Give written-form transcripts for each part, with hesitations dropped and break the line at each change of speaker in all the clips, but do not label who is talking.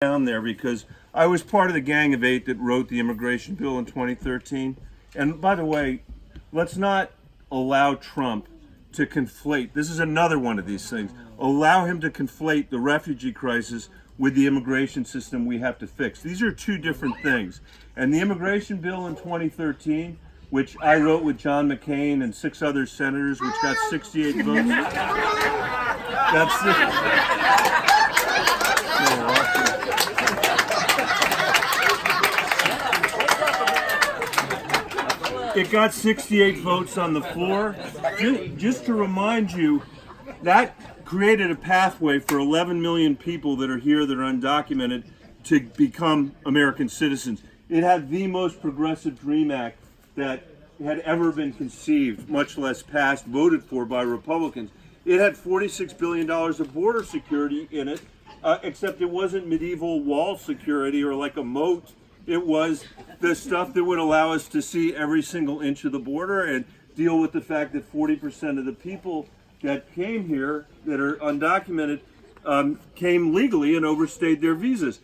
down there because I was part of the Gang of Eight that wrote the immigration bill in 2013. And by the way, let's not allow Trump to conflate. This is another one of these things. Allow him to conflate the refugee crisis with the immigration system we have to fix. These are two different things. And the immigration bill in 2013, which I wrote with John McCain and 6 other senators, which got 68 votes. That's It got 68 votes on the floor. Just to remind you, that created a pathway for 11 million people that are here that are undocumented to become American citizens. It had the most progressive DREAM Act that had ever been conceived, much less passed, voted for by Republicans. It had $46 billion of border security in it, except it wasn't medieval wall security or like a moat. It was the stuff that would allow us to see every single inch of the border and deal with the fact that 40% of the people that came here that are undocumented came legally and overstayed their visas.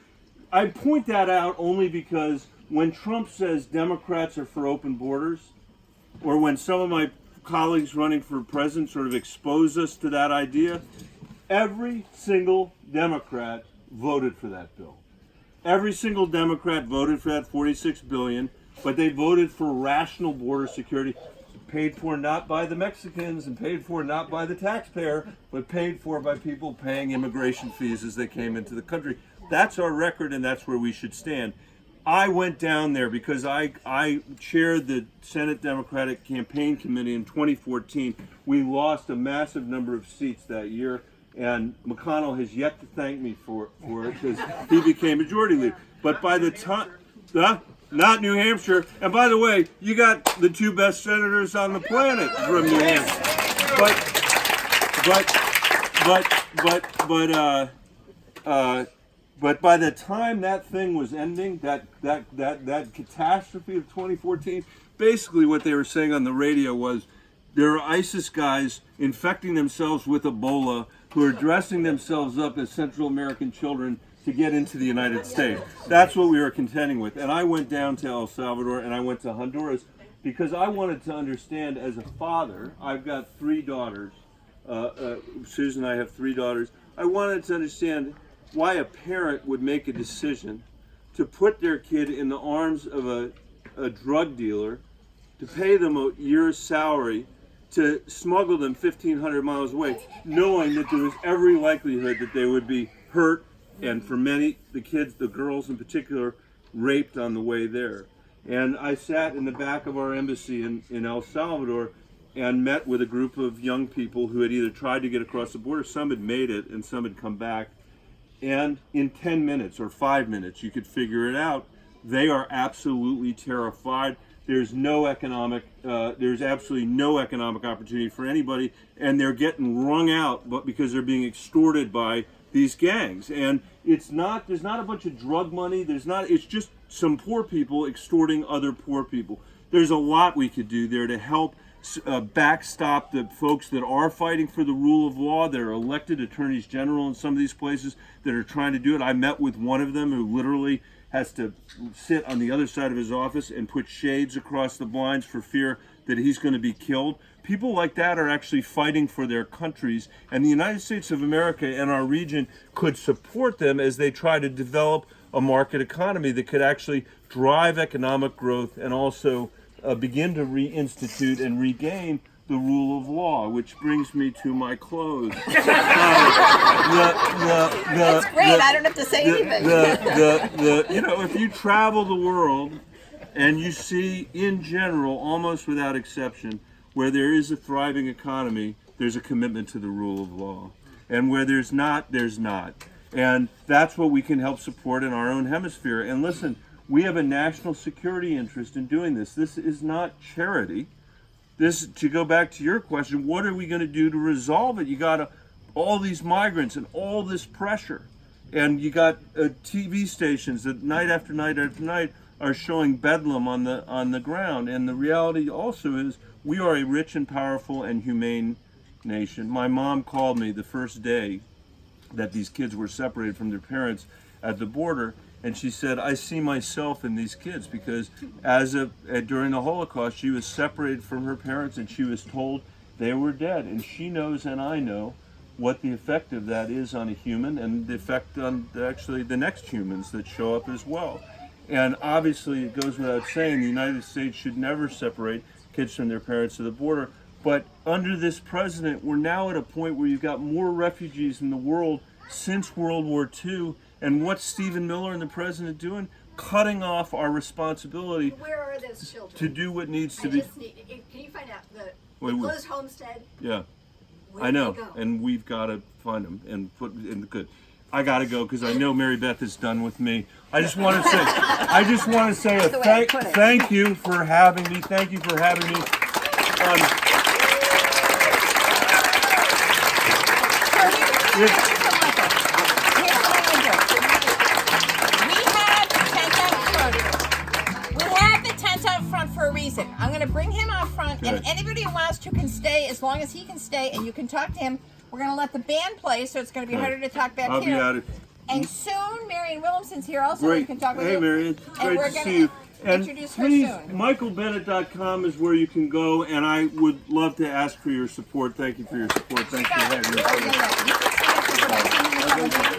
I point that out only because when Trump says Democrats are for open borders, or when some of my colleagues running for president sort of expose us to that idea, every single Democrat voted for that bill. Every single Democrat voted for that $46 billion, but they voted for rational border security, paid for not by the Mexicans and paid for not by the taxpayer, but paid for by people paying immigration fees as they came into the country. That's our record, and that's where we should stand. I went down there because I chaired the Senate Democratic Campaign Committee in 2014. We lost a massive number of seats that year, and McConnell has yet to thank me for it because he became majority leader. But by the time, not New Hampshire, and by the way, you got the 2 best senators on the planet from New Hampshire. But by the time that thing was ending, that catastrophe of 2014, basically what they were saying on the radio was there are ISIS guys infecting themselves with Ebola who are dressing themselves up as Central American children to get into the United States. That's what we were contending with. And I went down to El Salvador and I went to Honduras because I wanted to understand as a father, I've got 3 daughters, Susan and I have 3 daughters, I wanted to understand why a parent would make a decision to put their kid in the arms of a drug dealer, to pay them a year's salary, to smuggle them 1,500 miles away, knowing that there was every likelihood that they would be hurt, and for many, the kids, the girls in particular, raped on the way there. And I sat in the back of our embassy in El Salvador and met with a group of young people who had either tried to get across the border, some had made it, and some had come back. And in 10 minutes or 5 minutes, you could figure it out. They are absolutely terrified. There's absolutely no economic opportunity for anybody, and they're getting wrung out, but because they're being extorted by these gangs. And there's not a bunch of drug money. It's just some poor people extorting other poor people. There's a lot we could do there to help backstop the folks that are fighting for the rule of law, that are elected attorneys general in some of these places that are trying to do it. I met with one of them who literally has to sit on the other side of his office and put shades across the blinds for fear that he's going to be killed. People like that are actually fighting for their countries, and the United States of America and our region could support them as they try to develop a market economy that could actually drive economic growth and also begin to reinstitute and regain the rule of law, which brings me to my close.
That's great. I don't have to say anything.
If you travel the world and you see, in general, almost without exception, where there is a thriving economy, there's a commitment to the rule of law. And where there's not, there's not. And that's what we can help support in our own hemisphere. And listen, we have a national security interest in doing this. This is not charity. This, to go back to your question, what are we going to do to resolve it? You got all these migrants and all this pressure, and you got TV stations that night after night after night are showing bedlam on the ground. And the reality also is we are a rich and powerful and humane nation. My mom called me the first day that these kids were separated from their parents at the border. And she said, I see myself in these kids because during the Holocaust, she was separated from her parents and she was told they were dead. And she knows and I know what the effect of that is on a human and the effect on actually the next humans that show up as well. And obviously it goes without saying the United States should never separate kids from their parents at the border. But under this president, we're now at a point where you've got more refugees in the world since World War II. And what's Stephen Miller and the president doing? Cutting off our responsibility
Where are those children?
to do what needs to
I
be.
just need, can you find out the
Wait,
closed homestead?
Yeah,
Where
I know,
did they go?
and we've got to find them and put in the good. I got to go because I know Mary Beth is done with me. I just want to say,
the way I put it.
thank you for having me. Thank you for having me.
For a reason. I'm going to bring him out front, and
Good.
anybody who wants to can stay as long as he can stay, and you can talk to him. We're going to let the band play, so it's going to be
Good.
harder to talk back
I'll
here.
be out of.
And soon, Marion Williamson's here also.
Great.
We can talk with
Hey,
you.
Marion. It's
And
great
we're
to
gonna
see you. And
introduce her
please,
soon.
michaelbennett.com is where you can go, and I would love to ask for your support. Thank you for your support. Thanks for having me.
Oh, yeah, yeah. You can see us as well.